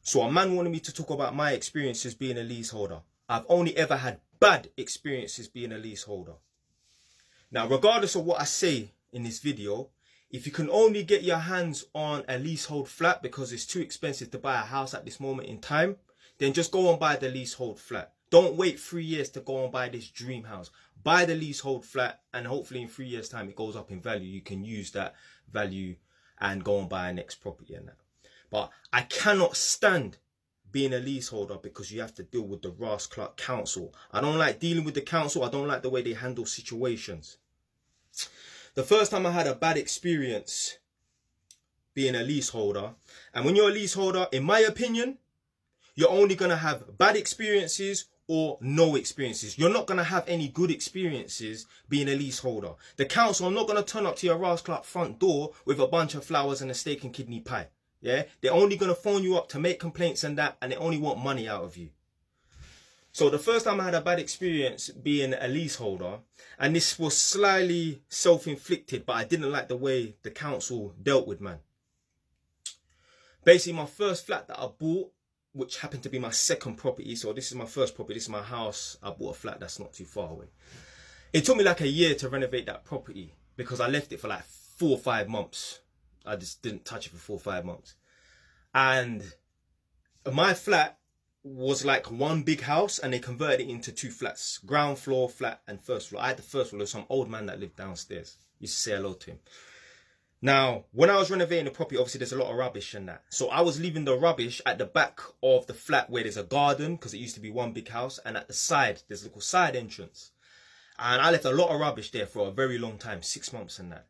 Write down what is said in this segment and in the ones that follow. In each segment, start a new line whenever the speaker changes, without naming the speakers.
So a man wanted me to talk about my experiences being a leaseholder. I've only ever had bad experiences being a leaseholder. Now, regardless of what I say in this video, if you can only get your hands on a leasehold flat because it's too expensive to buy a house at this moment in time, then just go and buy the leasehold flat. Don't wait 3 years to go and buy this dream house. Buy the leasehold flat, and hopefully in 3 years' time it goes up in value. You can use that value and go and buy a next property and that. But I cannot stand being a leaseholder because you have to deal with the Ras Clark Council. I don't like dealing with the council. I don't like the way they handle situations. The first time I had a bad experience being a leaseholder, and when you're a leaseholder, in my opinion, you're only going to have bad experiences or no experiences. You're not going to have any good experiences being a leaseholder. The council are not going to turn up to your Ras Clark front door with a bunch of flowers and a steak and kidney pie. Yeah, they're only going to phone you up to make complaints and that, and they only want money out of you. So the first time I had a bad experience being a leaseholder, and this was slightly self-inflicted, but I didn't like the way the council dealt with man. Basically, my first flat that I bought, which happened to be my second property, so this is my first property, this is my house, I bought a flat that's not too far away. It took me like a year to renovate that property because I left it for like 4 or 5 months. I just didn't touch it for 4 or 5 months. And my flat was like one big house and they converted it into 2 flats. Ground floor flat and first floor. I had the first floor. There was some old man that lived downstairs. Used to say hello to him. Now, when I was renovating the property, obviously there's a lot of rubbish and that. So I was leaving the rubbish at the back of the flat where there's a garden, because it used to be one big house. And at the side, there's a little side entrance. And I left a lot of rubbish there for a very long time, 6 months and that.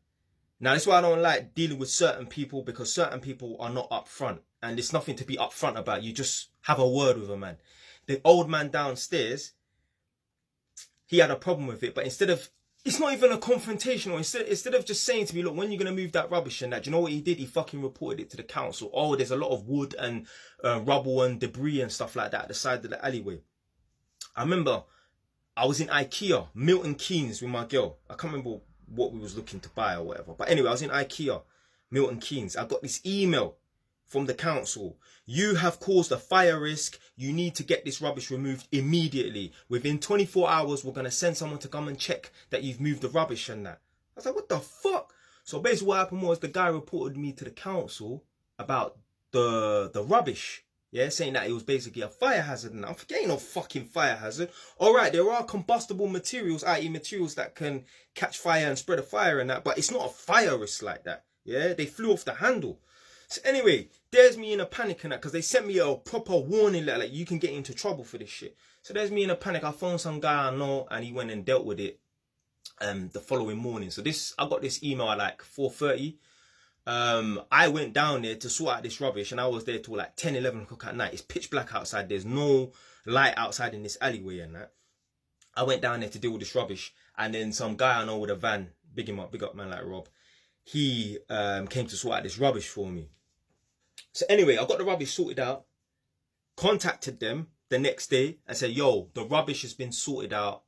Now, that's why I don't like dealing with certain people, because certain people are not upfront. And there's nothing to be upfront about. You just have a word with a man. The old man downstairs, he had a problem with it. But instead of, it's not even a confrontation. Or instead of just saying to me, look, when you're going to move that rubbish and that, do you know what he did? He fucking reported it to the council. Oh, there's a lot of wood and rubble and debris and stuff like that at the side of the alleyway. I remember I was in IKEA, Milton Keynes, with my girl. I can't remember what we was looking to buy or whatever. But anyway, I was in IKEA, Milton Keynes. I got this email from the council. You have caused a fire risk. You need to get this rubbish removed immediately. Within 24 hours, we're going to send someone to come and check that you've moved the rubbish and that. I was like, what the fuck? So basically what happened was the guy reported me to the council about the rubbish. Yeah, saying that it was basically a fire hazard. And I'm forgetting no fucking fire hazard. All right, there are combustible materials, i.e. materials that can catch fire and spread a fire and that. But it's not a fire risk like that. Yeah, they flew off the handle. So anyway, there's me in a panic and that, because they sent me a proper warning letter, like you can get into trouble for this shit. So there's me in a panic. I phoned some guy I know and he went and dealt with it the following morning. So I got this email at like 4:30. I went down there to sort out this rubbish and I was there till like 10, 11 o'clock at night. It's pitch black outside. There's no light outside in this alleyway and that. I went down there to deal with this rubbish, and then some guy I know with a van, big up man like Rob, he came to sort out this rubbish for me. So anyway, I got the rubbish sorted out, contacted them the next day and said, yo, the rubbish has been sorted out.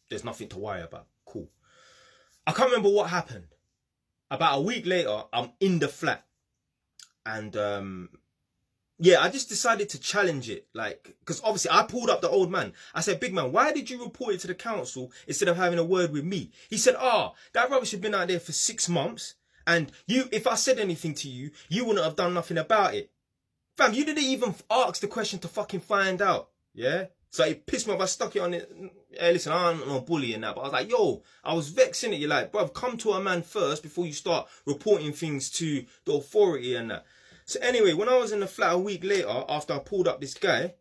There's nothing to worry about. Cool. I can't remember what happened. About a week later, I'm in the flat. And yeah, I just decided to challenge it. Like, because obviously I pulled up the old man. I said, big man, why did you report it to the council instead of having a word with me? He said, that rubbish had been out there for 6 months. And if I said anything to you, you wouldn't have done nothing about it. Fam, you didn't even ask the question to fucking find out. Yeah? So it pissed me off. I stuck it on it. Hey, listen, I'm not bullying that. But I was like, yo, I was vexing it. You're like, bruv, come to a man first before you start reporting things to the authority and that. So anyway, when I was in the flat a week later, after I pulled up this guy,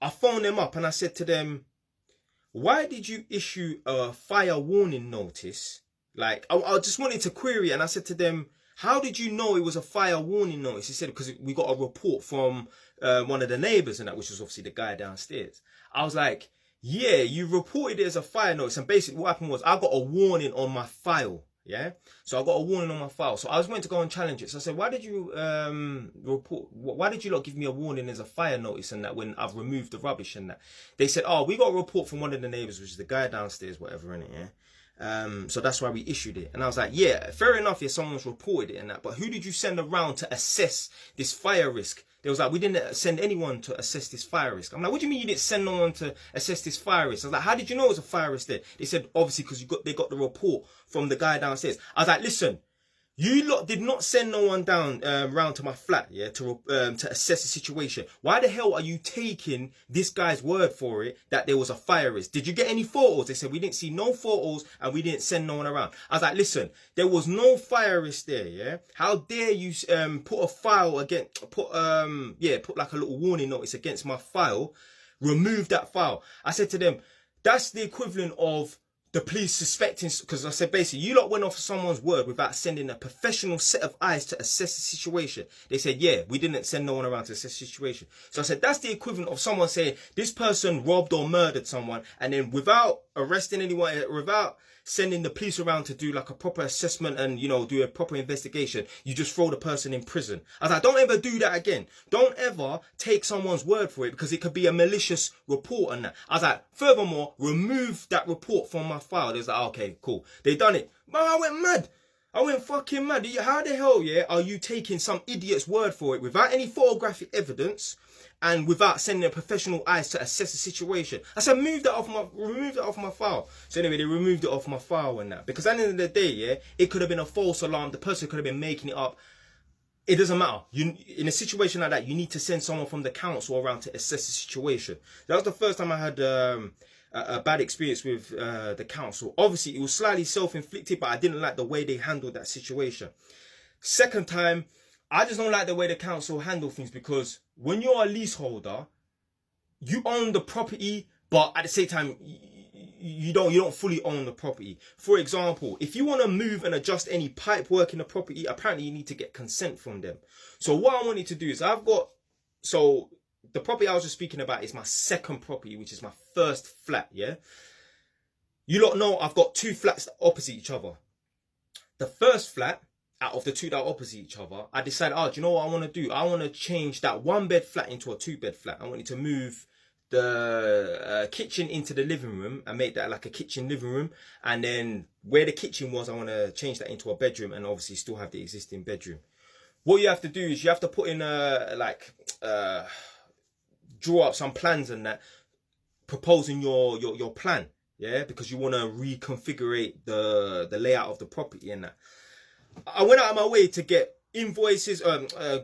I phoned them up and I said to them, why did you issue a fire warning notice? Like, I just wanted to query it, and I said to them, how did you know it was a fire warning notice? He said, because we got a report from one of the neighbours and that, which was obviously the guy downstairs. I was like, yeah, you reported it as a fire notice. And basically what happened was I got a warning on my file. Yeah. So I got a warning on my file. So I was going to go and challenge it. So I said, why did you why did you not give me a warning as a fire notice and that when I've removed the rubbish and that? They said, we got a report from one of the neighbours, which is the guy downstairs, whatever, innit, yeah? So that's why we issued it. And I was like, yeah, fair enough if someone's reported it and that, but who did you send around to assess this fire risk? They was like, we didn't send anyone to assess this fire risk. I'm like, what do you mean you didn't send no one to assess this fire risk? I was like, how did you know it was a fire risk there? They said, obviously, because they got the report from the guy downstairs. I was like, listen, you lot did not send no one down round to my flat, yeah, to assess the situation. Why the hell are you taking this guy's word for it that there was a fire risk? Did you get any photos? They said we didn't see no photos and we didn't send no one around. I was like, listen, there was no fire risk there, yeah. How dare you put a file against put like a little warning notice against my file? Remove that file. I said to them, that's the equivalent of the police suspecting, because I said basically, you lot went off someone's word without sending a professional set of eyes to assess the situation. They said, yeah, we didn't send no one around to assess the situation. So I said, that's the equivalent of someone saying this person robbed or murdered someone, and then without arresting anyone, without sending the police around to do like a proper assessment and, you know, do a proper investigation, you just throw the person in prison. I was like, don't ever do that again. Don't ever take someone's word for it, because it could be a malicious report and that. I was like, furthermore, remove that report from my file. They was like, okay, cool. They done it. But I went mad. I went fucking mad. How the hell, yeah, are you taking some idiot's word for it without any photographic evidence and without sending a professional eyes to assess the situation? I said, remove that off my file. So anyway, they removed it off my file and that. Because at the end of the day, yeah, it could have been a false alarm. The person could have been making it up. It doesn't matter. In a situation like that, you need to send someone from the council around to assess the situation. That was the first time I had a bad experience with the council. Obviously, it was slightly self-inflicted, but I didn't like the way they handled that situation. Second time, I just don't like the way the council handle things, because when you're a leaseholder, you own the property, but at the same time, you don't fully own the property. For example, if you want to move and adjust any pipe work in the property, apparently you need to get consent from them. So what I wanted to do is the property I was just speaking about is my second property, which is my first flat, yeah? You lot know I've got two flats opposite each other. The first flat, out of the two that are opposite each other, I decided, do you know what I want to do? I want to change that 1-bed flat into a 2-bed flat. I wanted to move the kitchen into the living room and make that like a kitchen living room. And then where the kitchen was, I want to change that into a bedroom and obviously still have the existing bedroom. What you have to do is you have to put in draw up some plans and that, proposing your plan, yeah, because you want to reconfigure the layout of the property and that. I went out of my way to get invoices,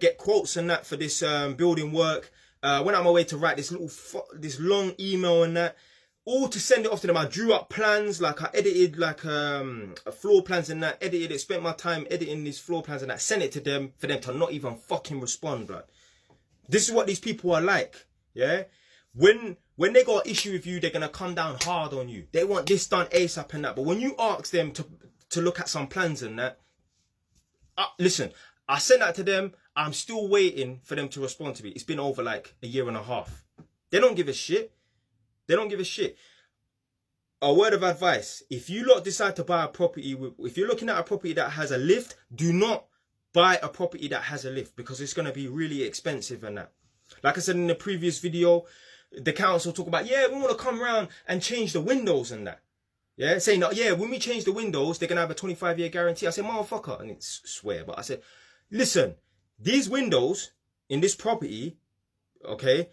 get quotes and that for this building work. Went out of my way to write this long email and that, all to send it off to them. I drew up plans, like I edited floor plans and that, edited it, spent my time editing these floor plans and that, sent it to them for them to not even fucking respond, blood. This is what these people are like, yeah? When they got an issue with you, they're going to come down hard on you. They want this done ASAP and that. But when you ask them to look at some plans and that, listen, I sent that to them. I'm still waiting for them to respond to me. It's been over like a year and a half. They don't give a shit. They don't give a shit. A word of advice. If you lot decide to buy a property, if you're looking at a property that has a lift, do not buy a property that has a lift, because it's going to be really expensive and that. Like I said in the previous video, the council talk about, yeah, we want to come around and change the windows and that. Yeah, saying that, yeah, when we change the windows, they're going to have a 25-year guarantee. I said, motherfucker, and it's swear, but I said, listen, these windows in this property, okay,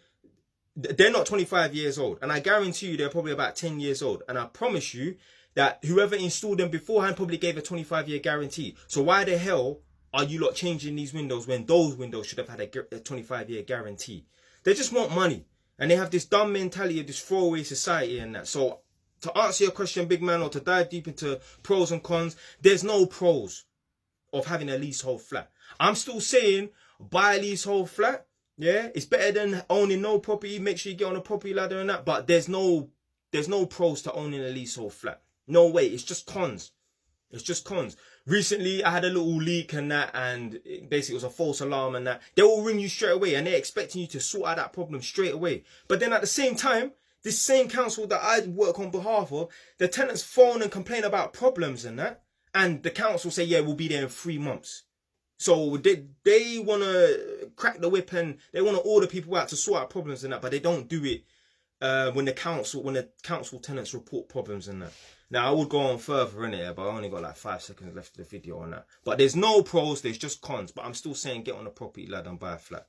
they're not 25 years old. And I guarantee you they're probably about 10 years old. And I promise you that whoever installed them beforehand probably gave a 25-year guarantee. So why the hell are you lot changing these windows when those windows should have had a 25-year guarantee? They just want money. And they have this dumb mentality of this throwaway society and that. So to answer your question, big man, or to dive deep into pros and cons, there's no pros of having a leasehold flat. I'm still saying buy a leasehold flat. Yeah, it's better than owning no property. Make sure you get on a property ladder and that. But there's no pros to owning a leasehold flat. No way. It's just cons. It's just cons. Recently, I had a little leak and that, and basically it was a false alarm and that. They will ring you straight away and they're expecting you to sort out that problem straight away. But then at the same time, this same council that I work on behalf of, the tenants phone and complain about problems and that. And the council say, yeah, we'll be there in 3 months. So they want to crack the whip and they want to order people out to sort out problems and that, but they don't do it when the council tenants report problems and that. Now I would go on further in it, but I only got like 5 seconds left of the video on that. But there's no pros, there's just cons. But I'm still saying get on the property ladder and buy a flat.